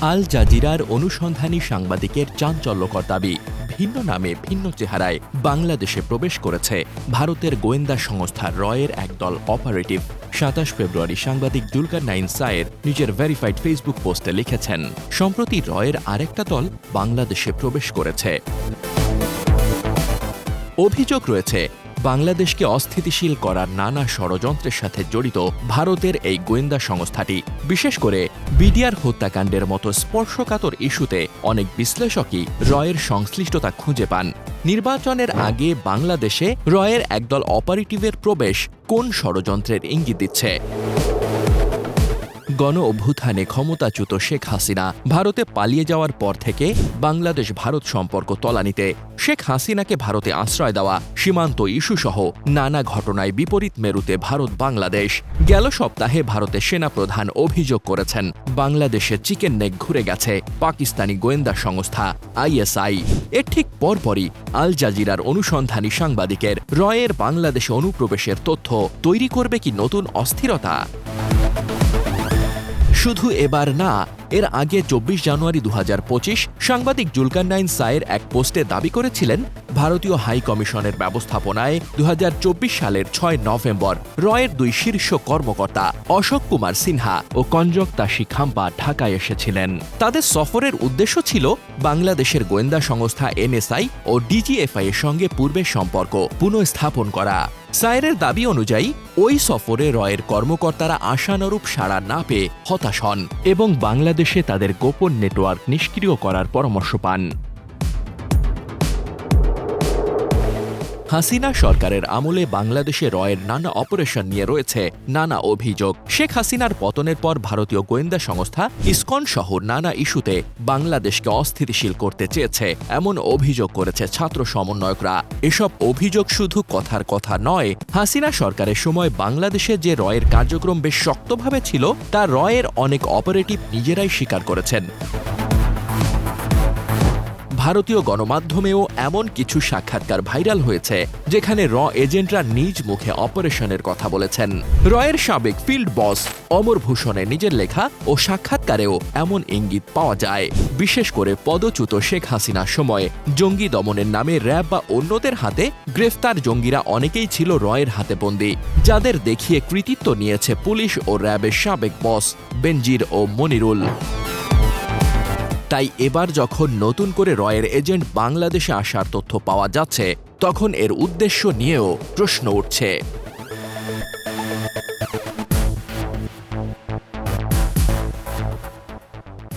আল জাজিরার অনুসন্ধানী সাংবাদিকের চাঞ্চল্যকর দাবি, ভিন্ন নামে ভিন্ন চেহারায় বাংলাদেশে প্রবেশ করেছে ভারতের গোয়েন্দা সংস্থা রয়ের একদল অপারেটিভ। ২৭ ফেব্রুয়ারি সাংবাদিক জুলকারনাইন সায়ের নিজের ভেরিফাইড ফেসবুক পোস্টে লিখেছেন, সম্প্রতি রয়ের আরেকটা দল বাংলাদেশে প্রবেশ করেছে। অভিযোগ রয়েছে, বাংলাদেশকে অস্থিতিশীল করার নানা ষড়যন্ত্রের সাথে জড়িত ভারতের এই গোয়েন্দা সংস্থাটি। বিশেষ করে বিডিআর হত্যাকাণ্ডের মতো স্পর্শকাতর ইস্যুতে অনেক বিশ্লেষকই রয়ের সংশ্লিষ্টতা খুঁজে পান। নির্বাচনের আগে বাংলাদেশে রয়ের একদল অপারেটিভের প্রবেশ কোন ষড়যন্ত্রের ইঙ্গিত দিচ্ছে? গণ অভ্যুত্থানে ক্ষমতাচ্যুত শেখ হাসিনা ভারতে পালিয়ে যাওয়ার পর থেকে বাংলাদেশ ভারত সম্পর্ক তলানিতে। শেখ হাসিনাকে ভারতে আশ্রয় দেওয়া, সীমান্ত ইস্যুসহ নানা ঘটনায় বিপরীত মেরুতে ভারত বাংলাদেশ। গেল সপ্তাহে ভারতের সেনাপ্রধান অভিযোগ করেছেন, বাংলাদেশে চিকেন নেক ঘুরে গেছে পাকিস্তানি গোয়েন্দা সংস্থা আইএসআই। এর ঠিক পরপরই আল জাজিরার অনুসন্ধানী সাংবাদিকের রয়ের বাংলাদেশে অনুপ্রবেশের তথ্য তৈরি করবে কি নতুন অস্থিরতা? শুধু এবার না, এর আগে ২৪ জানুয়ারি ২০২৫ সাংবাদিক জুলকারনাইন সায়ের এক পোস্টে দাবি করেছিলেন, ভারতীয় হাই কমিশনের ব্যবস্থাপনায় ২০২৪ সালের ৬ নভেম্বর রয়ের দুই শীর্ষ কর্মকর্তা অশোক কুমার সিনহা ও কঞ্জক তাশি খাম্পা ঢাকায় এসেছিলেন। তাদের সফরের উদ্দেশ্য ছিল বাংলাদেশের গোয়েন্দা সংস্থা এনএসআই ও ডিজিএফআই এর সঙ্গে পূর্বের সম্পর্ক পুনঃস্থাপন করা। সায়েরের দাবি অনুযায়ী ওই সফরে রয়ের কর্মকর্তারা আশানুরূপ সাড়া না পেয়ে হতাশ হন এবং বাংলাদেশে তাদের গোপন নেটওয়ার্ক নিষ্ক্রিয় করার পরামর্শ পান। হাসিনা সরকারের আমলে বাংলাদেশে রয়ের নানা অপারেশন নিয়ে রয়েছে নানা অভিযোগ। শেখ হাসিনার পতনের পর ভারতীয় গোয়েন্দা সংস্থা ইসকন সহ নানা ইস্যুতে বাংলাদেশকে অস্থিতিশীল করতে চেয়েছে এমন অভিযোগ করেছে ছাত্র সমন্বয়করা। এসব অভিযোগ শুধু কথার কথা নয়, হাসিনা সরকারের সময় বাংলাদেশে যে রয়ের কার্যক্রম বেশ শক্তভাবে ছিল তা রয়ের অনেক অপারেটিভ নিজেরাই স্বীকার করেছেন। ভারতীয় গণমাধ্যমেও এমন কিছু সাক্ষাৎকার ভাইরাল হয়েছে যেখানে এজেন্টরা নিজ মুখে অপারেশনের কথা বলেছেন। রয়ের সাবেক ফিল্ড বস অমর ভূষণের নিজের লেখা ও সাক্ষাৎকারেও এমন ইঙ্গিত পাওয়া যায়। বিশেষ করে পদচ্যুত শেখ হাসিনার সময় জঙ্গি দমনের নামে র্যাব বা অন্যদের হাতে গ্রেফতার জঙ্গিরা অনেকেই ছিল রয়ের হাতে বন্দী, যাদের দেখিয়ে কৃতিত্ব নিয়েছে পুলিশ ও র্যাবের সাবেক বস বেনজির ও মনিরুল। তাই এবার যখন নতুন করে রয়ের এজেন্ট বাংলাদেশে আসার তথ্য পাওয়া যাচ্ছে, তখন এর উদ্দেশ্য নিয়েও প্রশ্ন উঠছে।